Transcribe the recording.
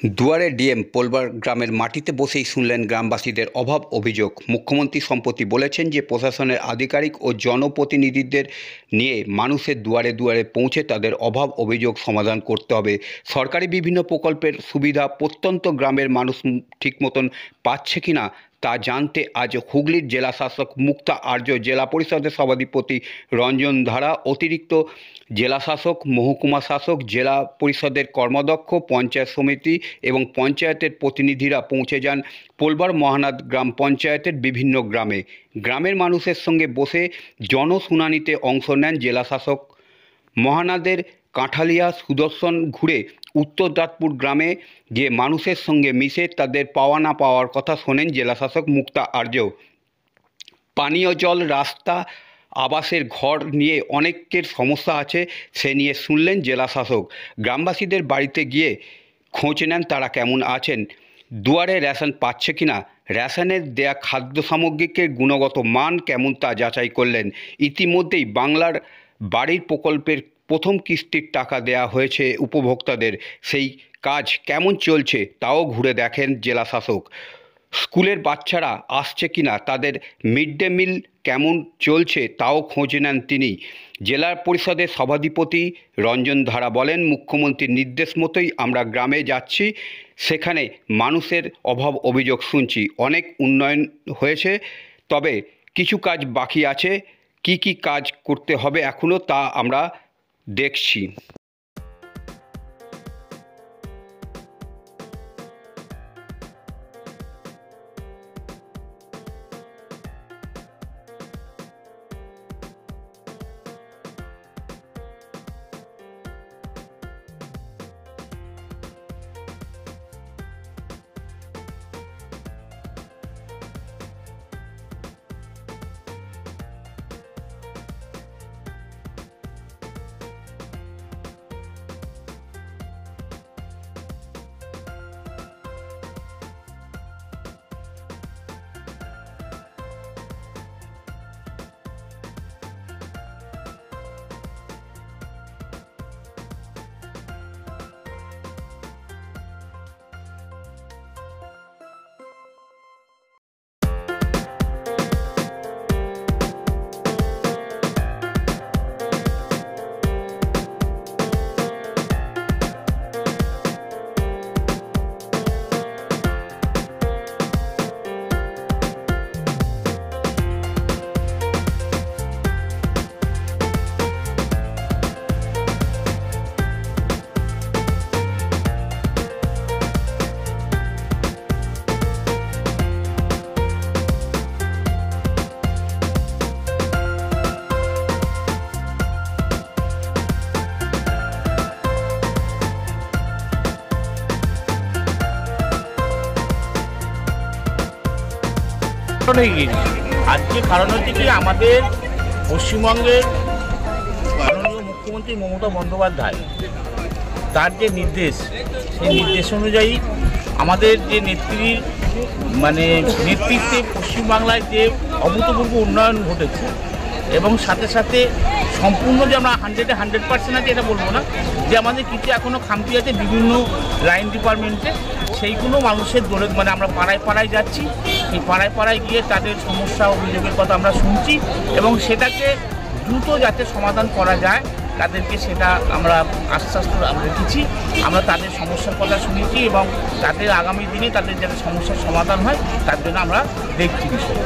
দুয়ারে ডিএম পোলবার গ্রামের মাটিতে বসেই শুনলেন গ্রামবাসীদের অভাব অভিযোগ। মুখ্যমন্ত্রী সম্প্রতি বলেছেন যে প্রশাসনের আধিকারিক ও জনপ্রতিনিধিদের নিয়ে মানুষের দুয়ারে দুয়ারে পৌঁছে তাদের অভাব অভিযোগ সমাধান করতে হবে। সরকারি বিভিন্ন প্রকল্পের সুবিধা প্রত্যন্ত গ্রামের মানুষ ঠিক মতন পাচ্ছে কিনা তা জানতে আজ হুগলির জেলা শাসক মুক্তা আর্য, জেলা পরিষদের সভাধিপতি রঞ্জন ধারা, অতিরিক্ত জেলা শাসক, মহকুমা শাসক, জেলা পরিষদের কর্মাধ্যক্ষ, পঞ্চায়েত সমিতি এবং পঞ্চায়েতের প্রতিনিধিরা পৌঁছে যান পোলবার মহানাদ গ্রাম পঞ্চায়েতের বিভিন্ন গ্রামে। গ্রামের মানুষের সঙ্গে বসে জনশুনানিতে অংশ নেন জেলা শাসক। মহানাদের কাঁঠালিয়া সুদর্শন ঘুরে উত্তর দাঁতপুর গ্রামে গিয়ে মানুষের সঙ্গে মিশে তাদের পাওয়া না পাওয়ার কথা শোনেন জেলাশাসক মুক্তা আর্য। পানীয় জল, রাস্তা, আবাসের ঘর নিয়ে অনেকের সমস্যা আছে, সে নিয়ে শুনলেন জেলাশাসক। গ্রামবাসীদের বাড়িতে গিয়ে খোঁজ নেন তারা কেমন আছেন, দুয়ারে রেশন পাচ্ছে কিনা, রেশনের দেয়া খাদ্য সামগ্রীর গুণগত মান কেমন তা যাচাই করলেন। ইতিমধ্যেই বাংলার বাড়ির প্রকল্পের প্রথম কিস্তির টাকা দেয়া হয়েছে উপভোক্তাদের, সেই কাজ কেমন চলছে তাও ঘুরে দেখেন জেলাশাসক। স্কুলের বাচ্চারা আসছে কিনা, তাদের মিড ডে মিল কেমন চলছে তাও খোঁজ নেন তিনি। জেলা পরিষদের সভাধিপতি রঞ্জন ধারা বলেন, মুখ্যমন্ত্রীর নির্দেশ মতোই আমরা গ্রামে যাচ্ছি, সেখানে মানুষের অভাব অভিযোগ শুনছি। অনেক উন্নয়ন হয়েছে, তবে কিছু কাজ বাকি আছে। কি কি কাজ করতে হবে এখনও তা আমরা দেখছি। আজকে কারণ হচ্ছে কি, আমাদের পশ্চিমবঙ্গের মাননীয় মুখ্যমন্ত্রী মমতা বন্দ্যোপাধ্যায় তার যে নির্দেশ, সেই নির্দেশ অনুযায়ী আমাদের যে নেত্রীর নেতৃত্বে পশ্চিমবাংলায় যে অভূতপূর্ব উন্নয়ন ঘটেছে, এবং সাথে সাথে সম্পূর্ণ যে আমরা 100% আছে এটা বলবো না, যে আমাদের কিছু এখনও খামতি আছে বিভিন্ন লাইন ডিপার্টমেন্টে, সেইগুলো মানুষের দৌড়ে আমরা পাড়ায় পাড়ায় যাচ্ছি। সেই পাড়ায় পাড়ায় গিয়ে তাদের সমস্যা অভিযোগের কথা আমরা শুনছি, এবং সেটাকে দ্রুত যাতে সমাধান করা যায় তাদেরকে সেটা আমরা আশ্বাস রেখেছি। আমরা তাদের সমস্যার কথা শুনেছি এবং তাদের আগামী দিনে তাদের যাতে সমস্যার সমাধান হয় তার জন্য আমরা দেখছি বিষয়।